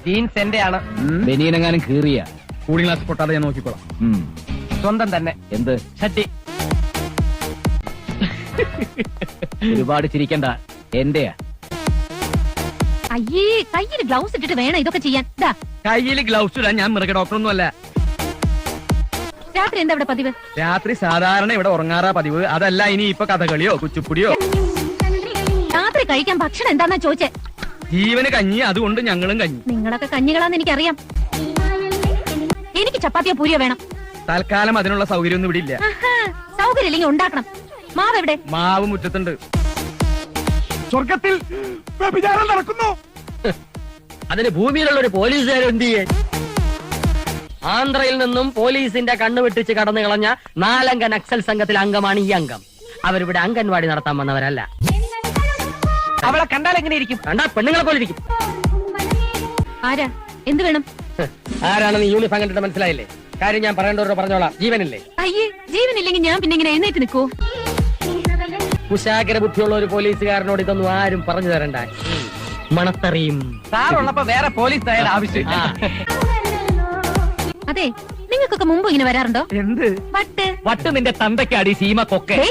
Jeans എന്റെ ആണ്. ബനിയനെങ്ങാനും കീറിയ കൂളിംഗ് ഗ്ലാസ് പൊട്ടാതെ ഞാൻ നോക്കിക്കോളാം. സ്വന്തം തന്നെ. എന്ത് ഷട്ടി. ഒരുപാട് ചിരിക്കണ്ട, എന്റെയാ. അയ്യേ, കയ്യിൽ ഗ്ലൗസ് ഇട്ടിട്ട് വേണം ഇതൊക്കെ ചെയ്യാൻ. കയ്യിൽ ഗ്ലൗസ് ഇടാൻ ഞാൻ മൃഗ ഡോക്ടറൊന്നും അല്ല. രാത്രി എന്താ ഇവിടെ പതിവ്? രാത്രി സാധാരണ ഇവിടെ ഉറങ്ങാറാ പതിവ്. അതല്ല ഇനി ഇപ്പൊ കഥകളിയോ കുച്ചുപ്പുടിയോ. രാത്രി കഴിക്കാൻ ഭക്ഷണം എന്താന്നാ ചോദിച്ചേ? ജീവന് കഞ്ഞി, അതുകൊണ്ട് ഞങ്ങളും കഞ്ഞി. നിങ്ങളൊക്കെ കഞ്ഞികളാന്ന് എനിക്കറിയാം. എനിക്ക് ചപ്പാത്തിയോ പൂരിയോ വേണം. തൽക്കാലം അതിനുള്ള സൗകര്യം ഒന്നും ഇവിടെ ഇല്ല. സൗകര്യം ഇല്ലെങ്കിൽ ഉണ്ടാക്കണം. മാവ് എവിടെ? മാവ് മുറ്റത്തുണ്ട്. സ്വർഗത്തിൽ വ്യഭിചാരം നടക്കുന്നു. അതിന് ഭൂമിയിലുള്ള ഒരു പോലീസുകാർ എന്ത് ചെയ്യേ? ആന്ധ്രയിൽ നിന്നും പോലീസിന്റെ കണ്ണു വെട്ടിച്ച് കടന്നു കളഞ്ഞ 4 അംഗ നക്സൽ സംഘത്തിലെ അംഗമാണ് ഈ അംഗം. അവരിവിടെ അംഗൻവാടി നടത്താൻ വന്നവരല്ല. അവളെ കണ്ടാൽ എങ്ങനെ ഇരിക്കും? കണ്ടാ പെണ്ണുങ്ങളെ പോലെ ഇരിക്കും. ആരാ? എന്ത് വേണം? ആരാണെന്ന് യൂണിഫോം കണ്ടിട്ട് മനസ്സിലായില്ലേ? കാര്യം ഞാൻ പറയേണ്ടവരോട് പറഞ്ഞോളാം. ജീവനില്ലേ? അയ്യേ, ജീവനില്ലെങ്കിൽ ഞാൻ പിന്നെ ഇങ്ങനെ എഴുന്നേറ്റ് നിൽക്കൂ? കുശാഗ്ര ബുദ്ധിയുള്ള ഒരു പോലീസുകാരനോട് ഇതൊന്നും ആരും പറഞ്ഞു തരണ്ട. മണത്തറിയും. സാറുള്ളപ്പോ വേറെ പോലീസ് ആയാലും ആവശ്യമില്ല. അതെ, നിങ്ങൾക്കൊക്കെ മുമ്പ് ഇങ്ങനെ വരാറുണ്ടോ? എന്ത് വട്ട് വട്ട് നിന്റെ തന്തയ്ക്കാടി സീമ കൊക്കെ. ദേ,